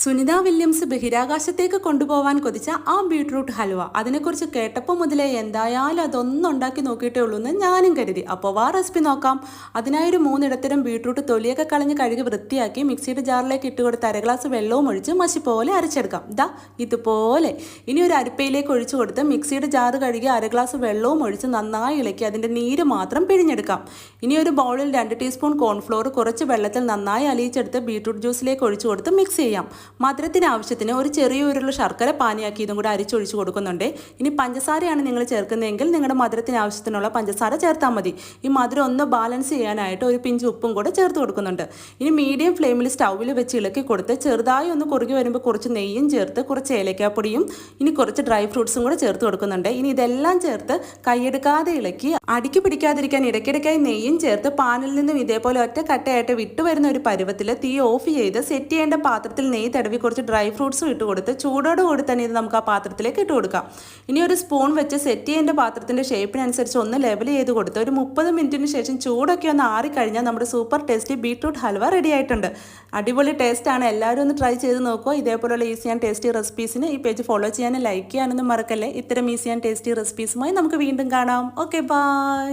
Sunitha Williams ബഹിരാകാശത്തേക്ക് കൊണ്ടുപോകാൻ കൊതിച്ച ആ beetroot halwa, അതിനെക്കുറിച്ച് കേട്ടപ്പോൾ മുതലേ എന്തായാലും അതൊന്നും ഉണ്ടാക്കി നോക്കിയിട്ടേ ഉള്ളൂ എന്ന് ഞാനും കരുതി. അപ്പോൾ വാ റെസിപ്പി നോക്കാം. അതിനായൊരു 3 ഇടത്തരം ബീട്രൂട്ട് തൊലിയൊക്കെ കളഞ്ഞ് കഴുകി വൃത്തിയാക്കി മിക്സിയുടെ ജാറിലേക്ക് ഇട്ട് കൊടുത്ത് അര ഗ്ലാസ് വെള്ളവും ഒഴിച്ച് മഷി പോലെ അരച്ചെടുക്കാം. ഇതുപോലെ. ഇനി ഒരു അരിപ്പയിലേക്ക് ഒഴിച്ചു കൊടുത്ത് മിക്സിയുടെ ജാറ് കഴുകി അര ഗ്ലാസ് വെള്ളവും ഒഴിച്ച് നന്നായി ഇളക്കി അതിൻ്റെ നീര് മാത്രം പിഴിഞ്ഞെടുക്കാം. ഇനി ഒരു ബൗളിൽ 2 ടീസ്പൂൺ കോൺഫ്ലോർ കുറച്ച് വെള്ളത്തിൽ നന്നായി അലിയിച്ചെടുത്ത് ബീട്രൂട്ട് ജ്യൂസിലേക്ക് ഒഴിച്ചു കൊടുത്ത് മിക്സ് ചെയ്യാം. മധുരത്തിന് ആവശ്യത്തിന് ഒരു ചെറിയ ഉരുള ശർക്കര പാനിയാക്കി ഇതും കൂടെ അരിച്ചൊഴിച്ച് കൊടുക്കുന്നുണ്ട്. ഇനി പഞ്ചസാരയാണ് നിങ്ങൾ ചേർക്കുന്നതെങ്കിൽ നിങ്ങളുടെ മധുരത്തിന് ആവശ്യത്തിനുള്ള പഞ്ചസാര ചേർത്താൽ മതി. ഈ മധുരം ഒന്ന് ബാലൻസ് ചെയ്യാനായിട്ട് ഒരു പിഞ്ച് ഉപ്പും കൂടെ ചേർത്ത് കൊടുക്കുന്നുണ്ട്. ഇനി മീഡിയം ഫ്ലെയിമിൽ സ്റ്റൗവിൽ വെച്ച് ഇളക്കി കൊടുത്ത് ചെറുതായി ഒന്ന് കുറുകി വരുമ്പോൾ കുറച്ച് നെയ്യും ചേർത്ത് കുറച്ച് ഏലക്കാപ്പൊടിയും ഇനി കുറച്ച് ഡ്രൈ ഫ്രൂട്ട്സും കൂടെ ചേർത്ത് കൊടുക്കുന്നുണ്ട്. ഇനി ഇതെല്ലാം ചേർത്ത് കൈയെടുക്കാതെ ഇളക്കി അടിക്ക് പിടിക്കാതിരിക്കാൻ ഇടയ്ക്കിടയ്ക്കായി നെയ്യും ചേർത്ത് പാനിൽ നിന്നും ഇതേപോലെ ഒറ്റ കട്ടയായിട്ട് വിട്ടുവരുന്ന ഒരു പരുവത്തിൽ തീ ഓഫ് ചെയ്ത് സെറ്റ് ചെയ്യേണ്ട പാത്രത്തിൽ നെയ്യ് തടവി കുറച്ച് ഡ്രൈ ഫ്രൂട്ട്സും ഇട്ട് കൊടുത്ത് ചൂടോട് കൂടി തന്നെ ഇത് നമുക്ക് ആ പാത്രത്തിലേക്ക് ഇട്ട് കൊടുക്കാം. ഇനി ഒരു സ്പൂൺ വെച്ച് സെറ്റ് ചെയ്യേണ്ട പാത്രത്തിൻ്റെ ഷേപ്പിനനുസരിച്ച് ഒന്ന് ലെവൽ ചെയ്ത് കൊടുത്ത് ഒരു 30 മിനിറ്റിന് ശേഷം ചൂടൊക്കെ ഒന്ന് ആറിക്കഴിഞ്ഞാൽ നമ്മുടെ super tasty beetroot halwa ready ആയിട്ടുണ്ട്. അടിപൊളി ടേസ്റ്റാണ്. എല്ലാവരും ഒന്ന് ട്രൈ ചെയ്ത് നോക്കുക. ഇതേപോലെയുള്ള ഈസി ആൻഡ് ടേസ്റ്റി റെസിപ്പീസിന് ഈ പേജ് ഫോളോ ചെയ്യാനും ലൈക്ക് ചെയ്യാനൊന്നും മറക്കല്ലേ. ഇത്തരം ഈസി ആൻഡ് ടേസ്റ്റി റെസിപ്പീസുമായി നമുക്ക് വീണ്ടും കാണാം. Okay, by.